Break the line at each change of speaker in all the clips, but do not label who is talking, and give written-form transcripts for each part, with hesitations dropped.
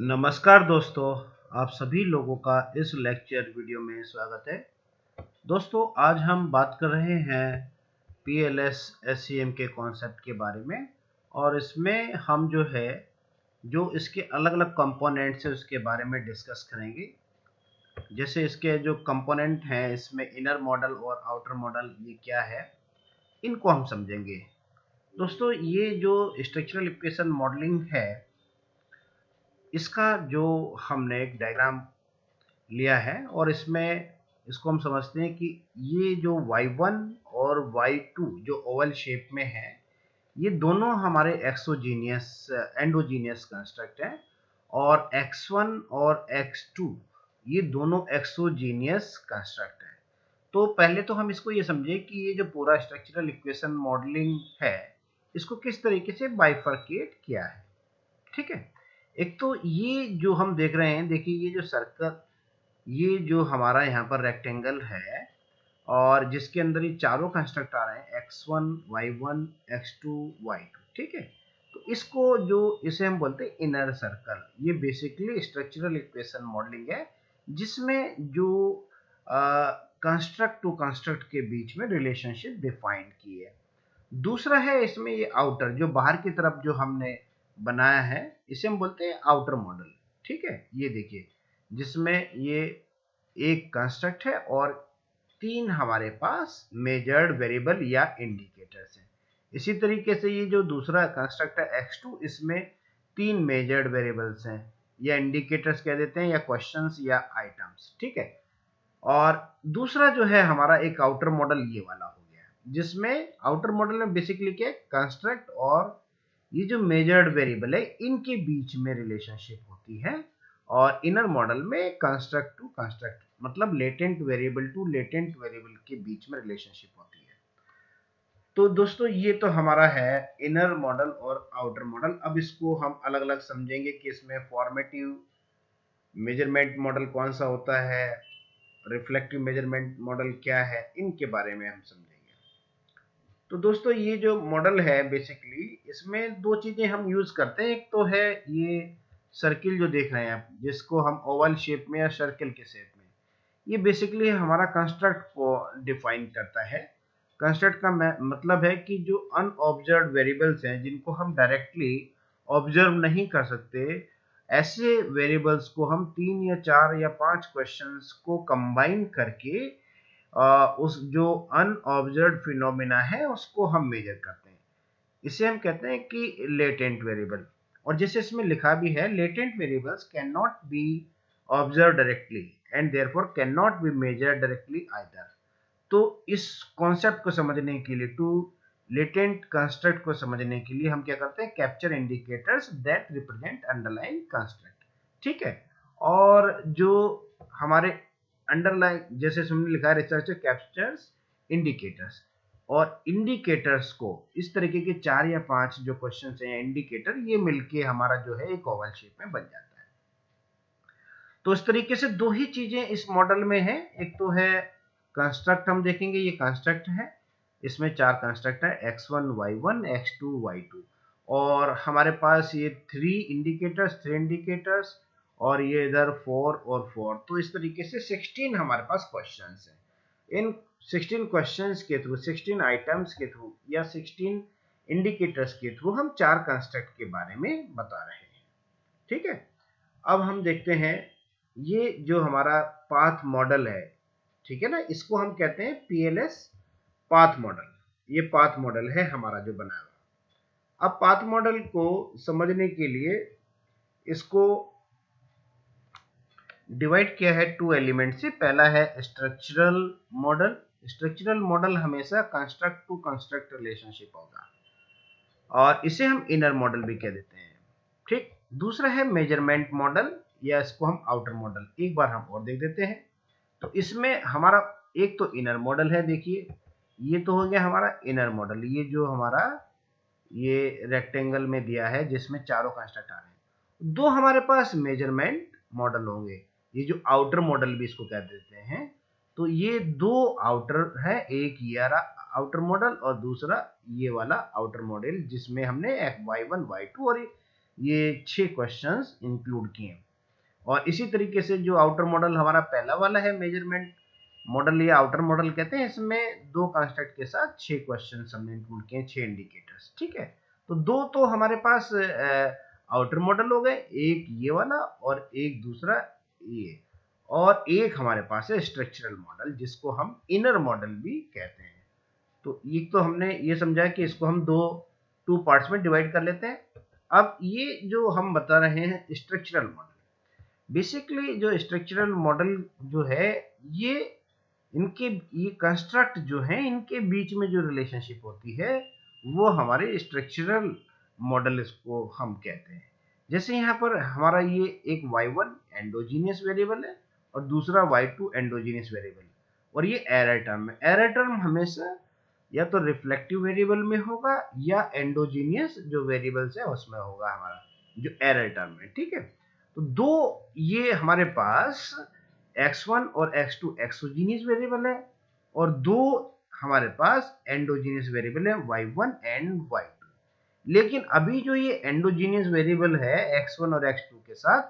नमस्कार दोस्तों, आप सभी लोगों का इस लेक्चर वीडियो में स्वागत है। दोस्तों, आज हम बात कर रहे हैं पीएलएस एससीएम के कॉन्सेप्ट के बारे में और इसमें हम जो इसके अलग-अलग कंपोनेंट्स हैं उसके बारे में डिस्कस करेंगे। जैसे इसके जो कंपोनेंट हैं इसमें इनर मॉडल और आउटर मॉडल ये क्या है, इनको हम समझेंगे। दोस्तों, ये जो स्ट्रक्चरल इक्वेशन मॉडलिंग है इसका जो हमने एक डायग्राम लिया है और इसको हम समझते हैं कि ये जो y1 और y2 जो ओवल शेप में है ये दोनों हमारे एंडोजीनियस कंस्ट्रक्ट हैं और x1 और x2 ये दोनों एक्सोजीनियस कंस्ट्रक्ट हैं। तो पहले तो हम इसको ये समझे कि ये जो पूरा स्ट्रक्चरल इक्वेशन मॉडलिंग है इसको किस तरीके से बाइफरकेट किया है। ठीक है, एक तो ये जो हम देख रहे हैं, देखिए ये जो सर्कल, ये जो हमारा यहाँ पर रेक्टेंगल है और जिसके अंदर ये चारों कंस्ट्रक्ट आ रहे हैं x1, y1, x2, y2। ठीक है, तो इसे हम बोलते हैं इनर सर्कल। ये बेसिकली स्ट्रक्चरल इक्वेशन मॉडलिंग है जिसमें जो कंस्ट्रक्ट टू कंस्ट्रक्ट के बीच में रिलेशनशिप डिफाइन की है। दूसरा है इसमें ये आउटर, जो बाहर की तरफ जो हमने बनाया है इसे हम बोलते हैं आउटर मॉडल। ठीक है, ये देखिए जिसमें ये एक कंस्ट्रक्ट है और तीन हमारे पास मेजर्ड वेरिएबल या इंडिकेटर्स हैं। इसी तरीके से ये जो दूसरा कंस्ट्रक्ट है x2, इसमें तीन मेजर्ड वेरिएबल्स हैं या इंडिकेटर्स कह देते हैं या क्वेश्चंस या आइटम्स। ठीक है, और दूसरा जो है हमारा एक आउटर मॉडल ये वाला हो गया, जिसमें आउटर मॉडल में बेसिकली क्या है, कंस्ट्रक्ट और ये जो मेजर्ड वेरिएबल है इनके बीच में रिलेशनशिप होती है और इनर मॉडल में कंस्ट्रक्ट टू कंस्ट्रक्ट मतलब latent variable to latent variable के बीच में रिलेशनशिप होती है। तो दोस्तों, ये तो हमारा है इनर मॉडल और आउटर मॉडल। अब इसको हम अलग अलग समझेंगे कि इसमें फॉर्मेटिव मेजरमेंट मॉडल कौन सा होता है, रिफ्लेक्टिव मेजरमेंट मॉडल क्या है, इनके बारे में हम समझेंगे। तो दोस्तों, ये जो मॉडल है बेसिकली इसमें दो चीजें हम यूज करते हैं। एक तो है ये सर्किल जो देख रहे हैं आप, जिसको हम ओवल शेप में या सर्किल के शेप में, ये बेसिकली हमारा कंस्ट्रक्ट को डिफाइन करता है। कंस्ट्रक्ट का मतलब है कि जो अनऑब्जर्व्ड वेरिएबल्स हैं जिनको हम डायरेक्टली ऑब्जर्व नहीं कर सकते, ऐसे वेरिएबल्स को हम 3 या 4 या 5 क्वेश्चंस को कंबाइन करके उस जो अनऑब्जर्व्ड फिनोमिना है उसको हम मेजर करते हैं। इसे हम कहते हैं कि लेटेंट वेरिएबल। और जैसे इसमें लिखा भी है, latent variables cannot be observe directly and therefore cannot be measure directly either. तो इस कॉन्सेप्ट को समझने के लिए, टू लेटेंट कंस्ट्रक्ट को समझने के लिए हम क्या करते हैं, capture indicators that represent underline construct. ठीक है, और जो हमारे अंडरलाइन, जैसे हमने लिखा है, रिसर्चर कैप्चर्स इंडिकेटर्स, और इंडिकेटर्स को इस तरीके के 4 या 5 जो क्वेश्चन हैं इंडिकेटर, ये मिलके हमारा जो है एक ओवल शेप में बन जाता है। तो इस तरीके से दो ही चीजें इस मॉडल में है। एक तो है कंस्ट्रक्ट, हम देखेंगे ये कंस्ट्रक्ट है, इसमें 4 कंस्ट्रक्ट है x1, y1, x2, y2, और हमारे पास ये 3 इंडिकेटर्स और ये इधर 4 और 4। तो इस तरीके से 16 हमारे पास क्वेश्चंस हैं। इन 16 क्वेश्चंस के थ्रू, 16 आइटम्स के थ्रू या 16 इंडिकेटर्स के थ्रू हम 4 कंस्ट्रक्ट के बारे में बता रहे हैं। ठीक है, अब हम देखते हैं ये जो हमारा पाथ मॉडल है, ठीक है ना, इसको हम कहते हैं पीएलएस पाथ मॉडल। ये पाथ मॉडल है हमारा जो बनाया हुआ। अब पाथ मॉडल को समझने के लिए इसको डिवाइड किया है 2 एलिमेंट से। पहला है स्ट्रक्चरल मॉडल। स्ट्रक्चरल मॉडल हमेशा कंस्ट्रक्ट टू कंस्ट्रक्ट रिलेशनशिप होगा और इसे हम इनर मॉडल भी कह देते हैं। ठीक, दूसरा है मेजरमेंट मॉडल या इसको हम आउटर मॉडल। एक बार हम और देख देते हैं। तो इसमें हमारा एक तो इनर मॉडल है, देखिए ये तो हो गया हमारा इनर मॉडल, ये जो हमारा ये रेक्टेंगल में दिया है जिसमें चारों कंस्ट्रक्ट आ रहे हैं। दो हमारे पास मेजरमेंट मॉडल होंगे, ये जो आउटर मॉडल भी इसको कह देते हैं। तो ये दो आउटर है, एक ये आउटर मॉडल और दूसरा ये वाला आउटर मॉडल जिसमें हमने y1 y2 और ये 6 क्वेश्चंस इंक्लूड किए। और इसी तरीके से जो आउटर मॉडल हमारा पहला वाला है मेजरमेंट मॉडल या आउटर मॉडल कहते हैं, इसमें 2 कंस्ट्रक्ट के साथ 6 क्वेश्चन हमने इंक्लूड किए, 6 इंडिकेटर्स। ठीक है, तो 2 तो हमारे पास आउटर मॉडल हो गए, एक ये वाला और एक दूसरा ये, और एक हमारे पास है स्ट्रक्चरल मॉडल जिसको हम इनर मॉडल भी कहते हैं। तो एक तो हमने ये समझा कि इसको हम टू पार्ट्स में डिवाइड कर लेते हैं। अब ये जो हम बता रहे हैं स्ट्रक्चरल मॉडल, बेसिकली जो स्ट्रक्चरल मॉडल जो है ये इनके ये कंस्ट्रक्ट जो है इनके बीच में जो रिलेशनशिप होती है वो हमारे स्ट्रक्चरल मॉडल इसको हम कहते हैं। जैसे यहाँ पर हमारा ये एक y1 एंडोजीनियस वेरिएबल है और दूसरा y2 एंडोजीनियस वेरिएबल, और ये एरर टर्म है। एरर टर्म हमेशा या तो रिफ्लेक्टिव वेरिएबल में होगा या एंडोजीनियस जो वेरिएबल्स है उसमें होगा हमारा जो एरर टर्म है। ठीक है, तो दो ये हमारे पास x1 और x2 एक्सोजीनियस वेरिएबल है और दो हमारे पास एंडोजीनियस वेरिएबल है y1 एंड y2। लेकिन अभी जो ये एंडोजीनियस वेरिएबल है x1 और x2 के साथ,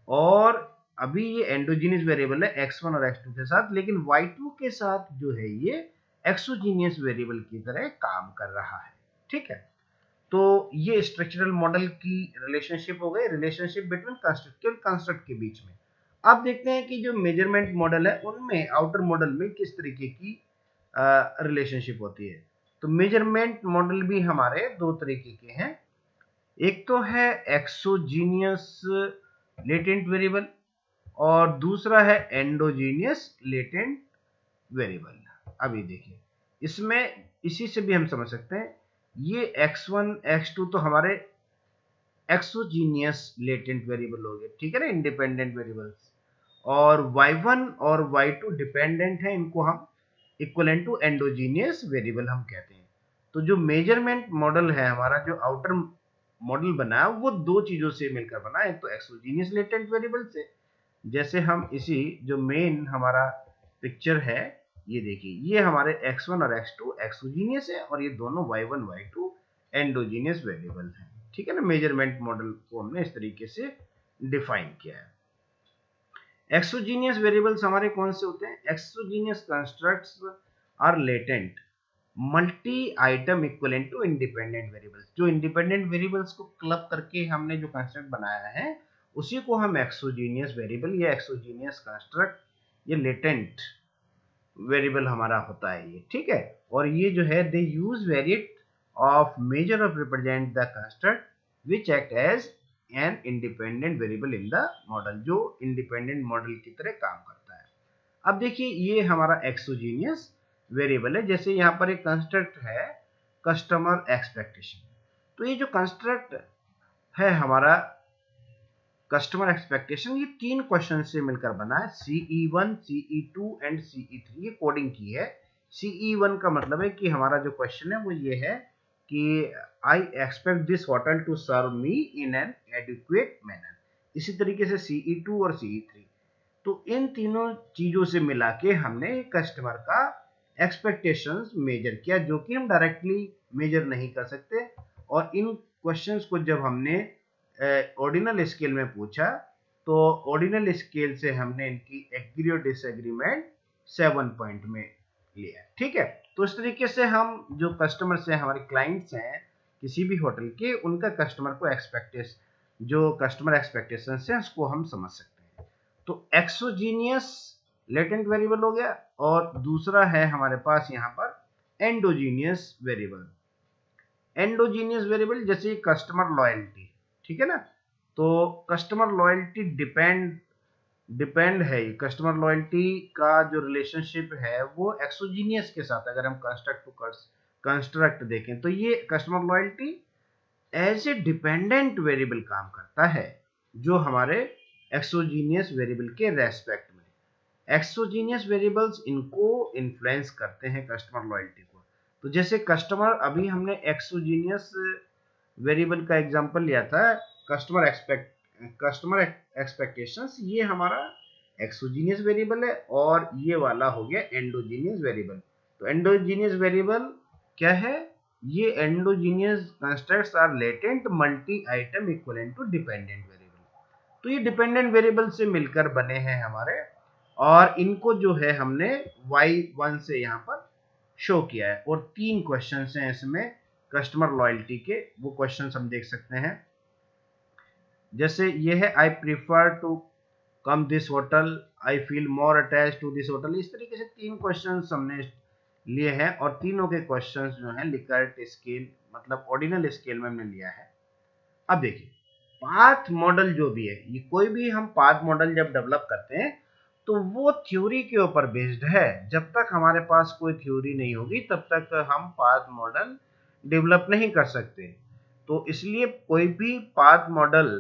और अभी ये एंडोजीनियस वेरिएबल है x1 और x2 के साथ, लेकिन y2 के साथ जो है ये एक्सोजीनियस वेरिएबल की तरह काम कर रहा है। ठीक है, तो ये स्ट्रक्चरल मॉडल की रिलेशनशिप हो गई, रिलेशनशिप बिटवीन कंस्ट्रक्ट और कंस्ट्रक्ट के बीच में। अब देखते हैं कि जो मेजरमेंट मॉडल है उनमें आउटर मॉडल में किस तरीके की रिलेशनशिप होती है। तो मेजरमेंट मॉडल भी हमारे दो तरीके के हैं, एक तो है एक्सोजीनियस लेटेंट वेरिएबल और दूसरा है एंडोजीनियस लेटेंट वेरिएबल। अभी देखिए इसमें इसी से भी हम समझ सकते हैं, ये x1 x2 तो हमारे एक्सोजीनियस लेटेंट वेरिएबल हो गए, ठीक है ना, इंडिपेंडेंट वेरिएबल्स, और y1 और y2 डिपेंडेंट है, इनको हम इक्वलेंट टू एंडोजीनियस वेरिएबल हम कहते हैं। तो जो मेजरमेंट मॉडल है हमारा, जो आउटर मॉडल बना है वो दो चीजों से मिलकर बना है, एक तो एक्सोजीनियस लेटेंट वेरिएबल से, जैसे हम इसी जो मेन हमारा पिक्चर है ये देखिए, ये हमारे x1 और x2 एक्सोजीनियस है और ये दोनों y1 y2 एंडोजीनियस वेरिएबल हैं। ठीक है ना, मेजरमेंट मॉडल को हमने इस तरीके से डिफाइन किया है। एक्सोजीनियस वेरिएबल्स हमारे कौन से होते हैं? Exogenous constructs are latent multi item equivalent to independent variables. जो इंडिपेंडेंट वेरिएबल्स को क्लब करके हमने जो कंस्ट्रक्ट बनाया है उसी को हम एक्सोजीनियस वेरिएबल या एक्सोजीनियस कंस्ट्रक्ट या लेटेंट वेरिएबल हमारा होता है ये। ठीक है, और ये जो है they use variate of measure of represent the construct which act as an independent variable in the model, जो इंडिपेंडेंट मॉडल की तरह काम करता है। अब देखिए ये हमारा एक्सोजीनियस वेरिएबल है, जैसे यहाँ पर एक कंस्ट्रक्ट है कस्टमर एक्सपेक्टेशन। तो ये जो कंस्ट्रक्ट है हमारा कस्टमर एक्सपेक्टेशन, ये 3 क्वेश्चन से मिलकर बना है, CE1 CE2 एंड CE3 ये कोडिंग की है। CE1 का मतलब है कि हमारा जो क्वेश्चन है वो ये है कि I expect this hotel to serve me in an adequate manner. इसी तरीके से CE2 और CE3, तो इन तीनों चीजों से मिला के हमने कस्टमर का एक्सपेक्टेशंस मेजर किया, जो कि हम डायरेक्टली मेजर नहीं कर सकते। और इन क्वेश्चंस को जब हमने ऑर्डिनल स्केल में पूछा तो ऑर्डिनल स्केल से हमने इनकी एग्री और डिसएग्रीमेंट 7 पॉइंट में लिया। ठीक है, तो इस तरीके से हम जो कस्टमर्स हैं, हमारे क्लाइंट्स हैं किसी भी होटल के, उनका कस्टमर को एक्सपेक्टेशन जो कस्टमर एक्सपेक्टेशन है उसको हम समझ सकते हैं। तो एक्सोजीनियस लेटेंट वेरिएबल हो गया और दूसरा है हमारे पास यहाँ पर एंडोजीनियस वेरिएबल। एंडोजीनियस वेरिएबल जैसे कस्टमर लॉयल्टी, ठीक है ना, तो कस्टमर लॉयल्टी डिपेंड है, कस्टमर लॉयल्टी का जो रिलेशनशिप है वो एक्सोजीनियस के साथ, अगर हम कंस्ट्रक्ट टू कंस्ट्रक्ट देखें तो ये customer loyalty as a dependent variable काम करता है, जो हमारे एक्सोजीनियस वेरिएबल के रेस्पेक्ट में। एक्सोजीनियस वेरिएबल्स इनको इन्फ्लुएंस करते हैं कस्टमर लॉयल्टी को। तो जैसे कस्टमर, अभी हमने एक्सोजीनियस वेरिएबल का एग्जांपल लिया था, कस्टमर एक्सपेक्टेशंस, ये हमारा एक्सोजीनियस वेरिएबल है और ये वाला हो गया एंडोजीनियस वेरिएबल। तो एंडोजीनियस वेरिएबल क्या है? ये endogenous constructs are latent multi item equivalent to dependent variable. तो ये डिपेंडेंट वेरिएबल से मिलकर बने हैं हमारे, और इनको जो है हमने y1 से यहाँ पर शो किया है। और 3 क्वेश्चन हैं इसमें कस्टमर लॉयल्टी के, वो क्वेश्चन हम देख सकते हैं। जैसे ये है I prefer to come this hotel, I feel more attach to this hotel. इस तरीके से 3 क्वेश्चन हमने लिए हैं, और तीनों के क्वेश्चंस जो हैं लिकर्ट स्केल मतलब ऑर्डिनल स्केल में हमने लिया है। अब देखिए पाथ मॉडल जो भी है, ये कोई भी हम पाथ मॉडल जब डेवलप करते हैं तो वो थ्योरी के ऊपर बेस्ड है। जब तक हमारे पास कोई थ्योरी नहीं होगी तब तक हम पाथ मॉडल डेवलप नहीं कर सकते। तो इसलिए कोई भी पाथ मॉडल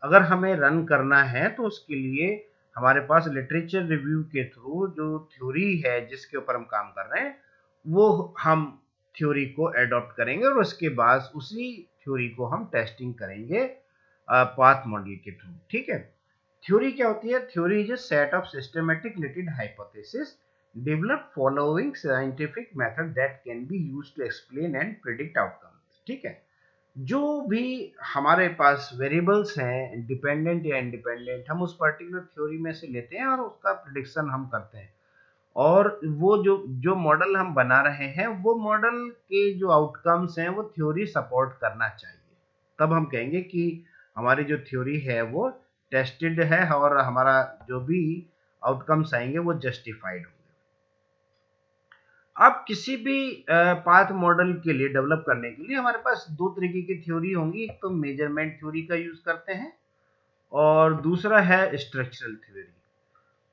अगर हमें रन करना है तो उसके लिए हमारे पास लिटरेचर रिव्यू के थ्रू जो थ्योरी है जिसके ऊपर हम काम कर रहे हैं वो हम थ्योरी को एडॉप्ट करेंगे, और उसके बाद उसी थ्योरी को हम टेस्टिंग करेंगे पाथ मॉडल के थ्रू। ठीक है, थ्योरी क्या होती है? Theory is a set of systematic related hypothesis develop following scientific method that can be used to explain and predict outcomes. ठीक है, जो भी हमारे पास वेरिएबल्स हैं डिपेंडेंट या इंडिपेंडेंट, हम उस पर्टिकुलर थ्योरी में से लेते हैं और उसका प्रिडिक्शन हम करते हैं। और वो जो जो मॉडल हम बना रहे हैं वो मॉडल के जो आउटकम्स हैं वो थ्योरी सपोर्ट करना चाहिए, तब हम कहेंगे कि हमारी जो थ्योरी है वो टेस्टेड है और हमारा जो भी आउटकम्स आएंगे वो जस्टिफाइड होंगे। अब किसी भी पाथ मॉडल के लिए डेवलप करने के लिए हमारे पास दो तरीके की थ्योरी होंगी। एक तो मेजरमेंट थ्योरी का यूज करते हैं और दूसरा है स्ट्रक्चरल थ्योरी।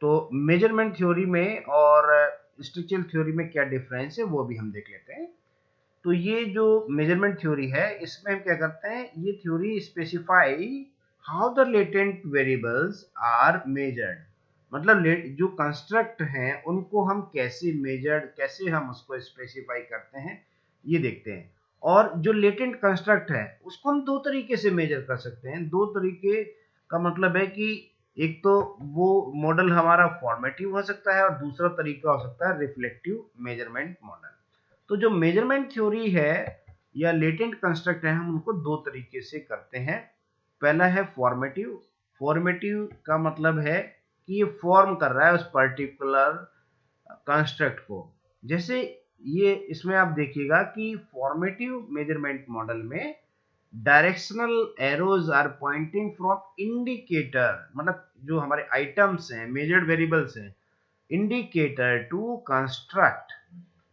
तो मेजरमेंट थ्योरी में और स्ट्रक्चरल थ्योरी में क्या डिफरेंस है वो भी हम देख लेते हैं। तो ये जो मेजरमेंट थ्योरी है इसमें हम क्या करते हैं, ये theory specify how the latent variables are measured. मतलब जो कंस्ट्रक्ट हैं उनको हम कैसे मेजर्ड, कैसे हम उसको स्पेसिफाई करते हैं ये देखते हैं। और जो लेटेंट कंस्ट्रक्ट है उसको हम दो तरीके से मेजर कर सकते हैं। दो तरीके का मतलब है कि एक तो वो मॉडल हमारा फॉर्मेटिव हो सकता है और दूसरा तरीका हो सकता है रिफ्लेक्टिव मेजरमेंट मॉडल। तो जो मेजरमेंट थ्योरी है या लेटेंट कंस्ट्रक्ट है हम उनको दो तरीके से करते हैं। पहला है फॉर्मेटिव। फॉर्मेटिव का मतलब है कि ये फॉर्म कर रहा है उस पर्टिकुलर कंस्ट्रक्ट को। जैसे ये इसमें आप देखिएगा कि फॉर्मेटिव मेजरमेंट मॉडल में directional arrows are pointing from indicator, मतलब जो हमारे आइटम्स हैं मेजर्ड वेरिएबल्स हैं, इंडिकेटर टू कंस्ट्रक्ट।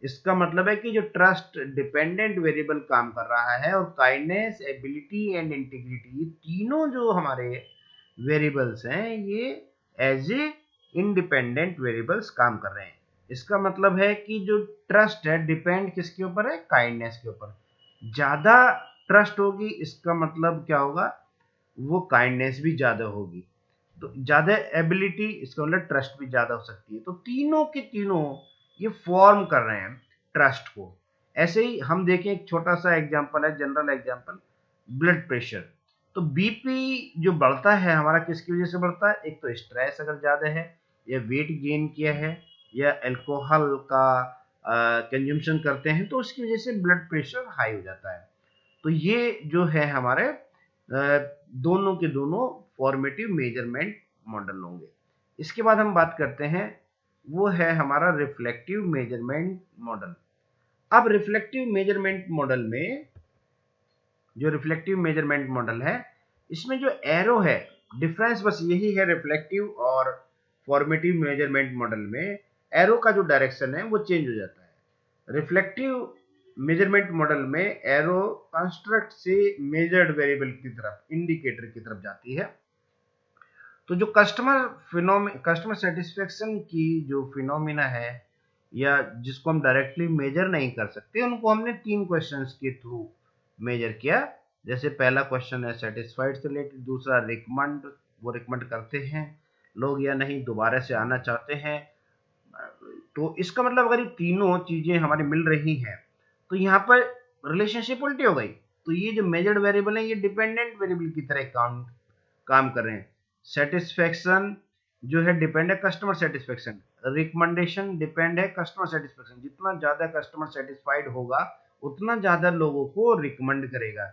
इसका मतलब है कि जो ट्रस्ट डिपेंडेंट वेरिएबल काम कर रहा है और काइंडनेस एबिलिटी एंड इंटीग्रिटी, ये तीनों जो हमारे वेरिएबल्स हैं ये एज ए इंडिपेंडेंट वेरिएबल्स काम कर रहे हैं। इसका मतलब है कि जो ट्रस्ट है डिपेंड किसके ऊपर है? काइंडनेस के ऊपर। ज्यादा ट्रस्ट होगी इसका मतलब क्या होगा? वो काइंडनेस भी ज्यादा होगी। तो ज्यादा एबिलिटी इसका मतलब ट्रस्ट भी ज्यादा हो सकती है। तो तीनों के तीनों ये फॉर्म कर रहे हैं ट्रस्ट को। ऐसे ही हम देखें एक छोटा सा एग्जांपल है, जनरल एग्जांपल, ब्लड प्रेशर। तो बीपी जो बढ़ता है हमारा किसकी वजह से बढ़ता है? एक तो स्ट्रेस अगर ज्यादा है, या वेट गेन किया है, या अल्कोहल का कंजम्पशन करते हैं तो उसकी वजह से ब्लड प्रेशर हाई हो जाता है। तो ये जो है हमारे दोनों के दोनों फॉर्मेटिव मेजरमेंट मॉडल होंगे। इसके बाद हम बात करते हैं वो है हमारा रिफ्लेक्टिव मेजरमेंट मॉडल। अब रिफ्लेक्टिव मेजरमेंट मॉडल में, जो रिफ्लेक्टिव मेजरमेंट मॉडल है इसमें जो एरो है, डिफरेंस बस यही है रिफ्लेक्टिव और फॉर्मेटिव मेजरमेंट मॉडल में एरो का जो डायरेक्शन है वो चेंज हो जाता है। रिफ्लेक्टिव मेजरमेंट मॉडल में एरो कंस्ट्रक्ट से मेजर्ड वेरिएबल की तरफ, इंडिकेटर की तरफ जाती है। तो जो कस्टमर सेटिस्फेक्शन की जो फिनोमिना है या जिसको हम डायरेक्टली मेजर नहीं कर सकते उनको हमने 3 क्वेश्चंस के थ्रू मेजर किया। जैसे पहला क्वेश्चन है सेटिस्फाइड से रिलेटेड, दूसरा रिकमेंड, वो रिकमेंड करते हैं लोग या नहीं, दोबारा से आना चाहते हैं। तो इसका मतलब अगर ये तीनों चीजें हमारी मिल रही हैं तो यहाँ पर रिलेशनशिप उल्टी हो गई। तो ये जो मेजर्ड वेरिएबल है ये डिपेंडेंट वेरिएबल की तरह काम कर रहे हैं। सेटिस्फेक्शन जो है डिपेंड है कस्टमर सेटिस्फेक्शन, रिकमेंडेशन डिपेंड है कस्टमर सेटिस्फेक्शन। जितना ज्यादा कस्टमर सेटिस्फाइड होगा उतना ज़्यादा लोगों को रिकमेंड करेगा।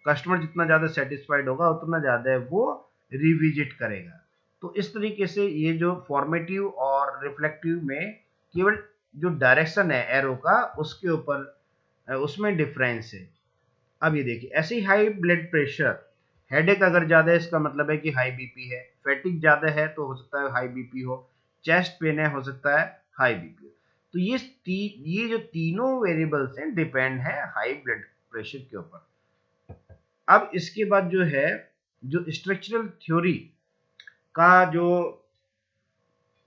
कस्टमर जितना ज़्यादा सेटिस्फाइड होगा उतना ज़्यादा वो रिविजिट करेगा। तो इस तरीके से ये जो फॉर्मेटिव और रिफ्लेक्टिव में केवल जो डायरेक्शन है एरो का उसके ऊपर उसमें डिफरेंस है। अब ये देखिए, ऐसे ही हाई ब्लड प्रेशर, हेडेक अगर ज़्यादा है इसका मतलब है कि हाई बीपी है, फैटिक ज़्यादा है तो हो सकता है हाई बीपी हो, चेस्ट पेन है हो सकता है हाई बीपी हो। तो ये जो तीनों वेरिएबल्स हैं डिपेंड है हाई ब्लड प्रेशर के ऊपर। अब इसके बाद जो है जो स्ट्रक्चरल थ्योरी का जो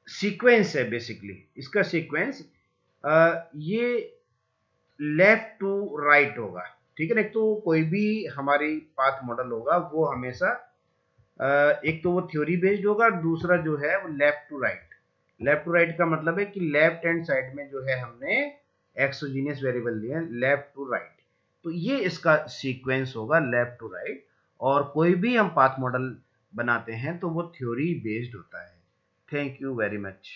सीक्वेंस है, बेसिकली इसका सीक्वेंस ये लेफ्ट टू राइट होगा, ठीक है ना। एक तो कोई भी हमारी पाथ मॉडल होगा वो हमेशा एक तो वो थ्योरी बेस्ड होगा, दूसरा जो है वो left to right. Left to right का मतलब है कि लेफ्ट हैंड साइड में जो है हमने एक्सोजीनियस वेरिएबल लिए हैं लेफ्ट टू राइट, तो ये इसका सीक्वेंस होगा लेफ्ट टू राइट। और कोई भी हम पाथ मॉडल बनाते हैं तो वो थ्योरी बेस्ड होता है। Thank you very much.